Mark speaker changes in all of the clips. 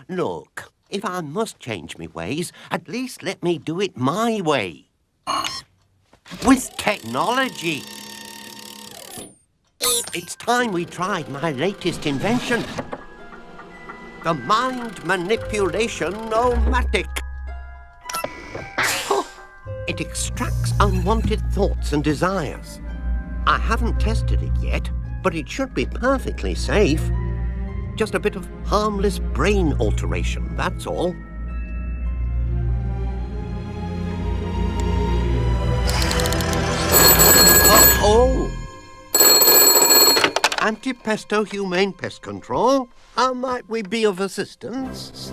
Speaker 1: Look, if I must change me ways, at least let me do it my way. With technology. It's time we tried my latest invention. The mind manipulation nomadic. It extracts unwanted thoughts and desires. I haven't tested it yet, but it should be perfectly safe. Just a bit of harmless brain alteration, that's all. Oh! Anti-pesto humane pest control. How might we be of assistance?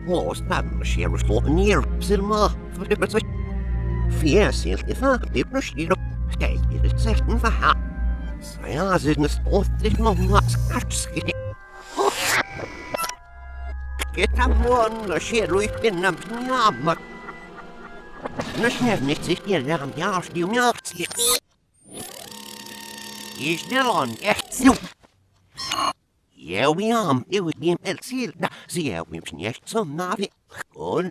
Speaker 1: Åh, stämmer ser och slår ner Silma för det blir så fjäsigt i förbibliotek och steget sätten för här. Så jag ser nästan åtligt många skartskri. Geta mån och ser ut innan njamma. Nu snävnigt sig hela han görs det ju njärtsligt. Isnelon jättsnop. Ja, vi har ju en elsilda, så jag vill snärt som navi. Skål.